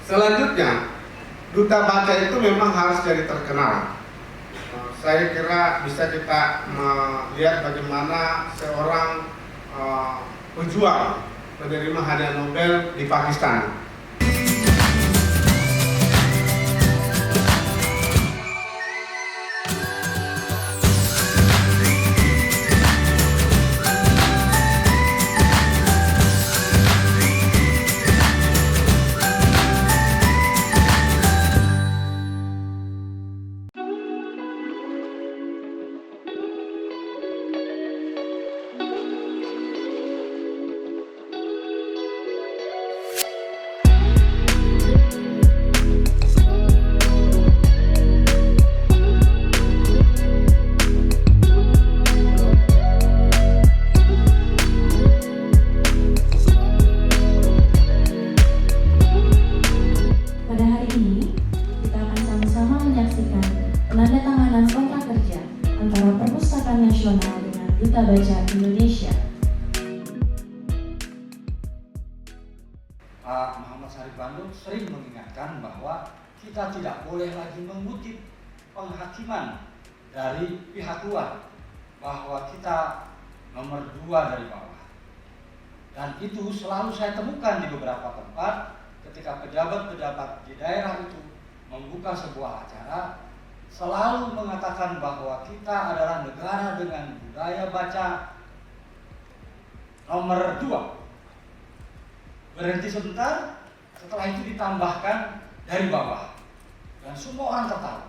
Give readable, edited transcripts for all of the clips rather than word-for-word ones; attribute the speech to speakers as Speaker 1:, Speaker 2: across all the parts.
Speaker 1: Selanjutnya, duta baca itu memang harus jadi terkenal. Saya kira bisa kita melihat bagaimana seorang pejuang penerima hadiah Nobel di Pakistan.
Speaker 2: Penandatanganan kontrak kerja antara Perpustakaan Nasional dengan Duta Baca Indonesia.
Speaker 3: Pak Muhammad Syarif Bandung sering mengingatkan bahwa kita tidak boleh lagi mengutip penghakiman dari pihak luar, bahwa kita nomor 2 dari bawah. Dan itu selalu saya temukan di beberapa tempat ketika pejabat-pejabat di daerah itu membuka sebuah acara, selalu mengatakan bahwa kita adalah negara dengan budaya baca nomor 2. Berhenti sebentar, setelah itu ditambahkan dari bawah, dan semua orang tertawa.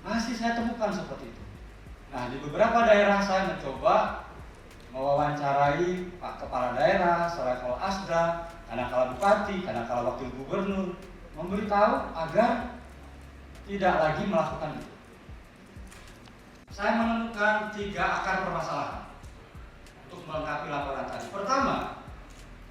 Speaker 3: Masih saya temukan seperti itu. Nah, di beberapa daerah saya mencoba mewawancarai Pak Kepala Daerah, selevel Asda, kadangkala Bupati, kadangkala Wakil Gubernur, memberitahu agar tidak lagi melakukan itu. Saya menemukan 3 akar permasalahan untuk melengkapi laporan tadi. Pertama,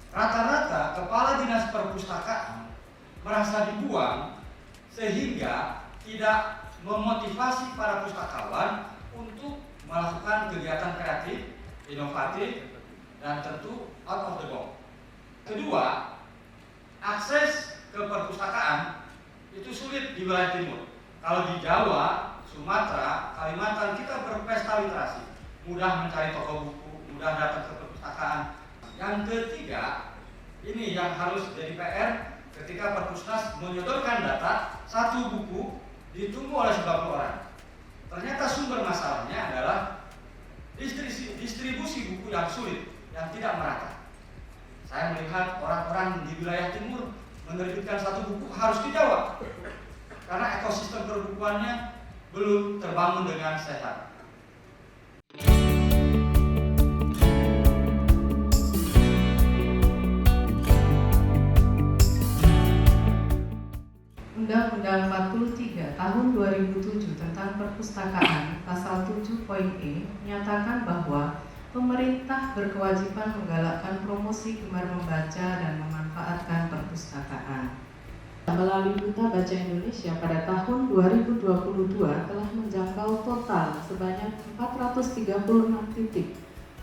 Speaker 3: rata-rata kepala dinas perpustakaan merasa dibuang sehingga tidak memotivasi para pustakawan untuk melakukan kegiatan kreatif, inovatif, dan tentu out of the box. Kedua, akses ke perpustakaan itu sulit di wilayah timur. Kalau di Jawa, Sumatera, Kalimantan kita berpesta literasi, mudah mencari toko buku, mudah datang ke perpustakaan. Yang ketiga, ini yang harus jadi PR ketika Perpusnas menyodorkan data, 1 buku ditunggu oleh 90 orang. Ternyata sumber masalahnya adalah distribusi buku yang sulit, yang tidak merata. Saya melihat orang-orang di wilayah timur menerbitkan 1 buku harus di Jawa, karena ekosistem perbukuannya belum terbangun dengan sehat.
Speaker 4: Undang-Undang 43 Tahun 2007 tentang Perpustakaan Pasal 7.e menyatakan bahwa pemerintah berkewajiban menggalakkan promosi gemar membaca dan memanfaatkan perpustakaan. Melalui Duta Baca Indonesia pada tahun 2022 telah menjangkau total sebanyak 436 titik,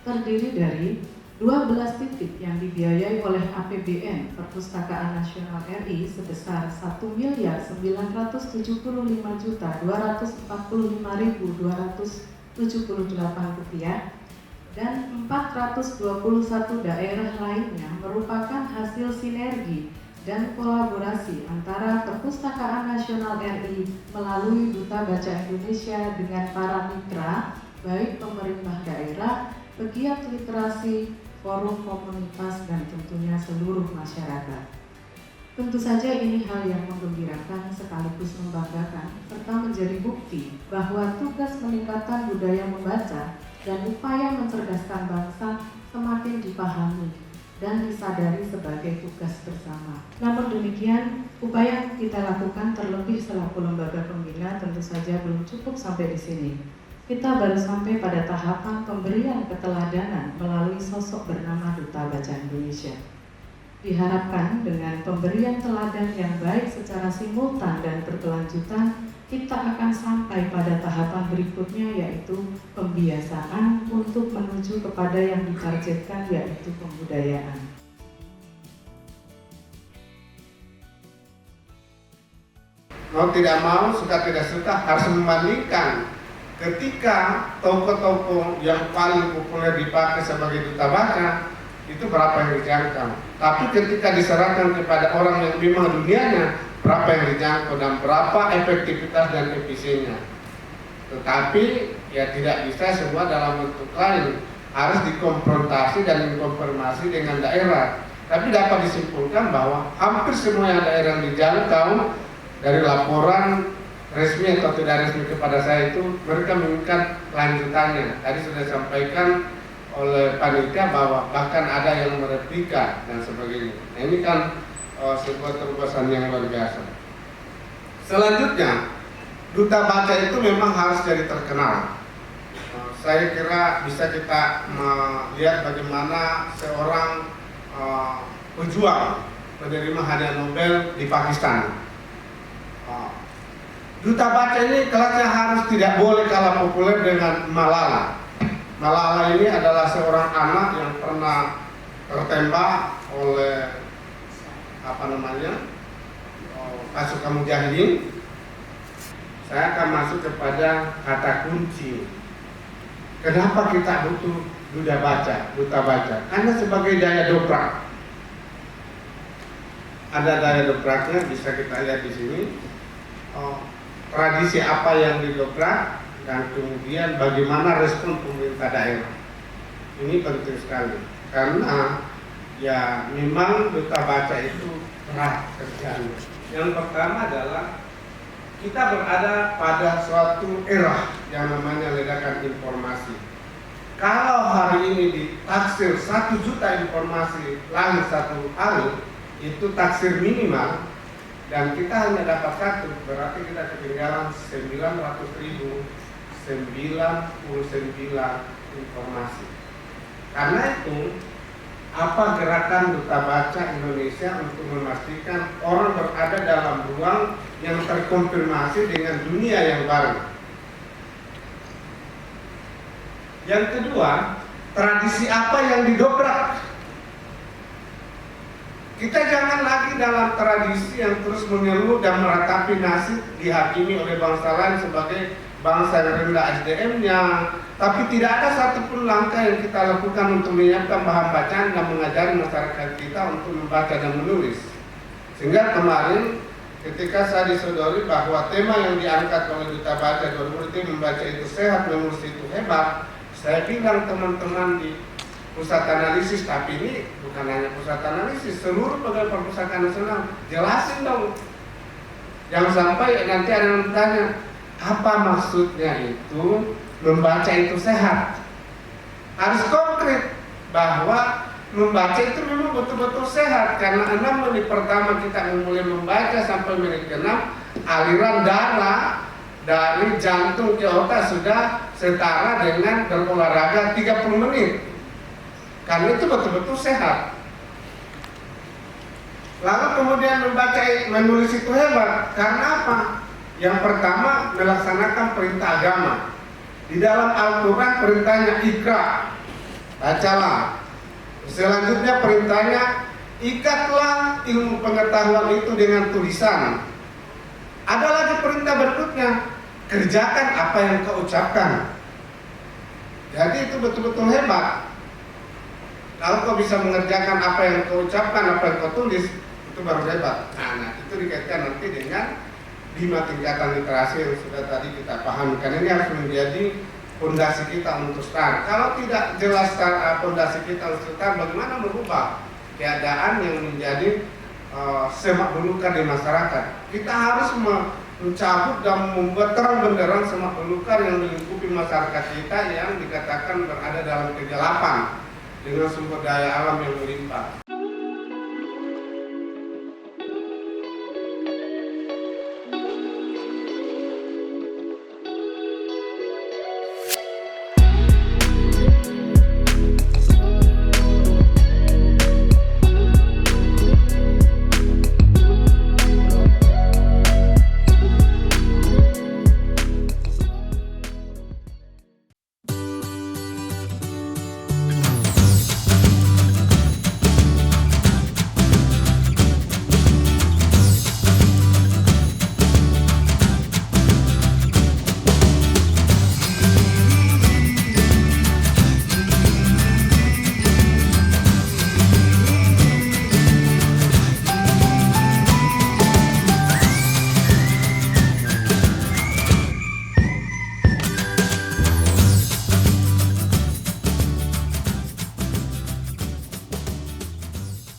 Speaker 4: terdiri dari 12 titik yang dibiayai oleh APBN Perpustakaan Nasional RI sebesar Rp1.945.245.278 dan 421 daerah lainnya merupakan hasil sinergi dan kolaborasi antara Perpustakaan Nasional RI melalui Duta Baca Indonesia dengan para mitra, baik pemerintah daerah, pegiat literasi, forum komunitas, dan tentunya seluruh masyarakat. Tentu saja ini hal yang menggembirakan sekaligus membanggakan, serta menjadi bukti bahwa tugas meningkatkan budaya membaca dan upaya mencerdaskan bangsa semakin dipahami dan disadari sebagai tugas bersama. Namun demikian, upaya yang kita lakukan terlebih selaku lembaga pembina tentu saja belum cukup sampai di sini. Kita baru sampai pada tahapan pemberian keteladanan melalui sosok bernama Duta Baca Indonesia. Diharapkan dengan pemberian teladan yang baik secara simultan dan berkelanjutan, kita akan sampai pada tahapan berikutnya, yaitu pembiasaan untuk menuju kepada yang ditargetkan, yaitu pembudayaan.
Speaker 1: mau tidak mau, suka tidak suka harus membandingkan ketika toko-toko yang paling populer dipakai sebagai duta baca itu berapa yang dijangkau. Tapi ketika diserahkan kepada orang yang memang dunianya, berapa yang dijangkau dan berapa efektivitas dan efisiennya. Tetapi ya tidak bisa semua dalam bentuk lain, harus dikonfrontasi dan dikonfirmasi dengan daerah. Tapi dapat disimpulkan bahwa hampir semua yang daerah yang dijangkau dari laporan resmi atau tidak resmi kepada saya itu mereka menginginkan lanjutannya. Tadi sudah disampaikan oleh panitia bahwa bahkan ada yang mereplika dan sebagainya. Nah, ini kan sebuah terobosan yang luar biasa. Selanjutnya, duta baca itu memang harus jadi terkenal. Saya kira bisa kita melihat bagaimana seorang pejuang penerima hadiah Nobel di Pakistan. Duta baca ini kelasnya harus tidak boleh kalah populer dengan Malala. Malala ini adalah seorang anak yang pernah tertembak oleh pasukan mujahidin. Saya akan masuk kepada kata kunci. Kenapa kita butuh duta baca? Karena sebagai daya dobrak. Ada daya dobraknya, bisa kita lihat di sini. Tradisi apa yang didobrak dan kemudian bagaimana respon pemerintah daerah. Ini penting sekali karena ya memang duta baca itu berat kerjanya. Yang pertama adalah kita berada pada suatu era yang namanya ledakan informasi. Kalau hari ini ditaksir 1 juta informasi lahir satu hari, itu taksir minimal, dan kita hanya dapat 1, berarti kita ketinggalan 900.099 informasi. Karena itu, apa gerakan duta baca Indonesia untuk memastikan orang berada dalam ruang yang terkonfirmasi dengan dunia yang baru? Yang kedua, tradisi apa yang didobrak? Kita jangan lagi dalam tradisi yang terus mengeluh dan meratapi nasib dihakimi oleh bangsa lain sebagai bangsa yang rendah SDM-nya, tapi tidak ada satupun langkah yang kita lakukan untuk menyiapkan bahan bacaan dan mengajari masyarakat kita untuk membaca dan menulis. Sehingga kemarin ketika saya disodori bahwa tema yang diangkat oleh Duta Baca 2020 membaca itu sehat, menulis itu hebat, saya bilang teman-teman di pusat analisis, tapi ini bukan hanya pusat analisis, seluruh pegawai perpustakaan nasional, jelasin dong. Jangan sampai nanti ada yang bertanya, apa maksudnya itu membaca itu sehat? Harus konkret bahwa membaca itu memang betul-betul sehat, karena 6 menit pertama kita mulai membaca sampai menit ke-6, aliran darah dari jantung ke otak sudah setara dengan berolahraga 30 menit. Karena itu betul-betul sehat. Lalu kemudian menulis itu hebat. Karena apa? Yang pertama, melaksanakan perintah agama. Di dalam Al-Quran perintahnya ikra, bacalah. Selanjutnya perintahnya ikatlah ilmu pengetahuan itu dengan tulisan. Ada lagi perintah berikutnya, kerjakan apa yang kau ucapkan. Jadi itu betul-betul hebat. Kalau kau bisa mengerjakan apa yang kau ucapkan, apa yang kau tulis, itu baru hebat. Nah, itu dikaitkan nanti dengan 5 tingkatan literasi yang sudah tadi kita pahami. Karena ini harus menjadi fondasi kita untuk start. Kalau tidak jelas fondasi kita untuk start, bagaimana merubah keadaan yang menjadi semak belukar di masyarakat? Kita harus mencabut dan membuat terang benderang semak belukar yang melingkupi masyarakat kita yang dikatakan berada dalam kegelapan dengan sumber daya alam yang melimpah.